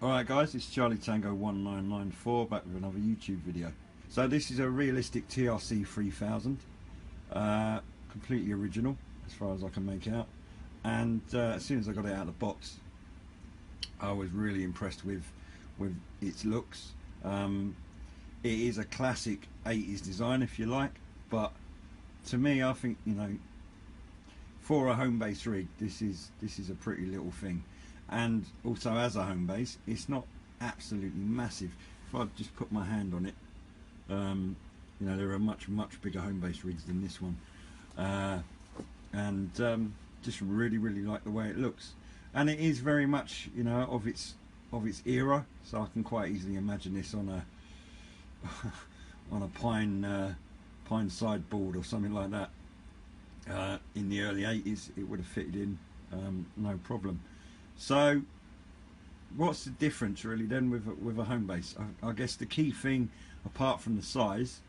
Alright guys, it's Charlie Tango 1994 back with another YouTube video. So this is a Realistic TRC3000, completely original as far as I can make out, and as soon as I got it out of the box I was really impressed with its looks. It is a classic 80s design if you like, but to me I think, you know, for a Homebase rig this is a pretty little thing. And also as a Homebase, it's not absolutely massive. If I just put my hand on it, you know, there are much bigger Homebase rigs than this one, and just really like the way it looks. And it is very much, you know, of its era, so I can quite easily imagine this on a on a pine sideboard or something like that. In the early 80s it would have fitted in no problem. So what's the difference really then with a Homebase? I guess the key thing, apart from the size,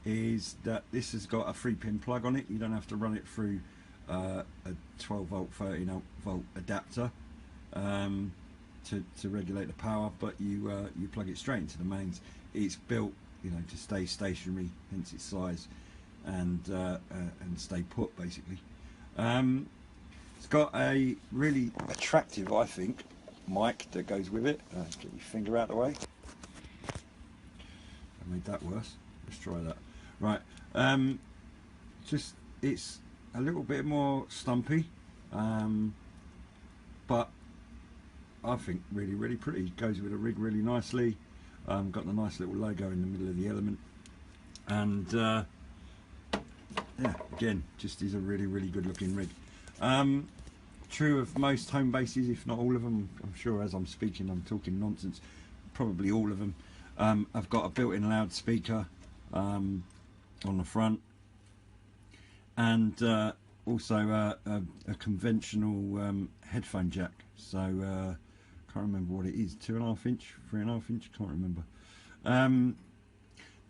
is that this has got a 3-pin plug on it. You don't have to run it through a 12 volt 13 volt adapter to regulate the power, but you plug it straight into the mains. It's built, you know, to stay stationary, hence its size, and stay put basically. It's got a really attractive, I think, mic that goes with it. Get your finger out of the way. I made that worse. Let's try that. Right. Just, it's a little bit more stumpy, but I think really pretty. Goes with the rig really nicely. Got the nice little logo in the middle of the element, and yeah, again, just is a really good looking rig. True of most Homebases, if not all of them. I'm sure as I'm speaking I'm talking nonsense. Probably all of them. I've got a built-in loudspeaker on the front, and also a conventional headphone jack. So can't remember what it is, 2.5 inch, 3.5 inch, can't remember.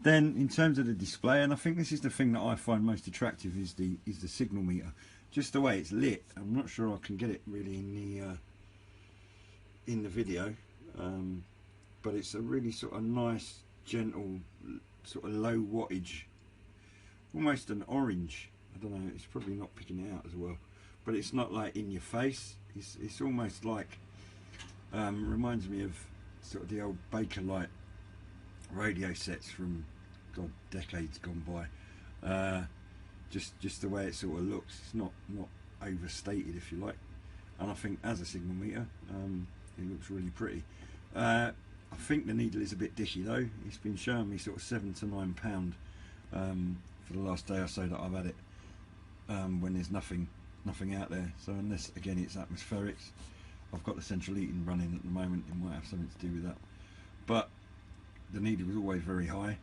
Then in terms of the display, and I think this is the thing that I find most attractive, is the signal meter. Just the way it's lit. I'm not sure I can get it really in the video, but it's a really sort of nice, gentle, sort of low wattage, almost an orange. I don't know, it's probably not picking it out as well, but it's not like in your face. It's almost like reminds me of sort of the old Bakelite radio sets from, God, decades gone by. Just the way it sort of looks. It's not overstated, if you like, and I think as a signal meter it looks really pretty. I think the needle is a bit dicky though. It's been showing me sort of £7 to £9 for the last day or so that I've had it, when there's nothing out there. So unless again it's atmospherics, I've got the central heating running at the moment, it might have something to do with that, but the needle was always very high.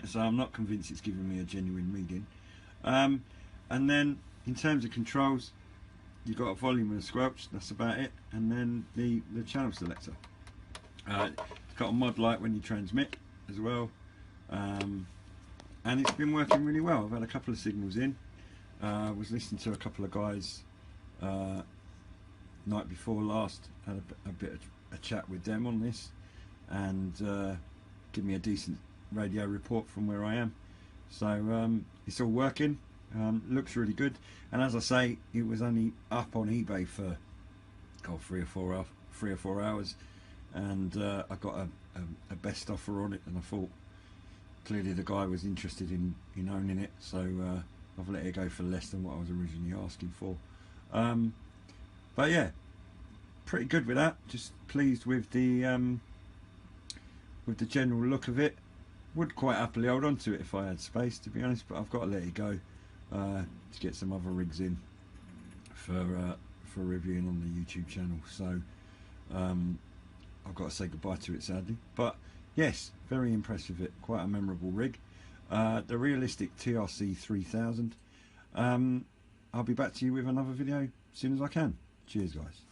So I'm not convinced it's giving me a genuine reading. And then in terms of controls, you've got a volume and a squelch, that's about it, and then the channel selector. It's got a mod light when you transmit as well, and it's been working really well. I've had a couple of signals in. I was listening to a couple of guys night before last, had a bit of a chat with them on this, and give me a decent radio report from where I am. So it's all working, looks really good, and as I say, it was only up on eBay for, God, 3 or 4 hours, and I got a best offer on it, and I thought clearly the guy was interested in owning it, so I've let it go for less than what I was originally asking for. But yeah, pretty good with that. Just pleased with the general look of it. Would quite happily hold on to it if I had space, to be honest, but I've got to let it go to get some other rigs in for reviewing on the YouTube channel. So I've got to say goodbye to it, sadly. But yes, very impressed with it. Quite a memorable rig. The Realistic TRC3000. I'll be back to you with another video as soon as I can. Cheers, guys.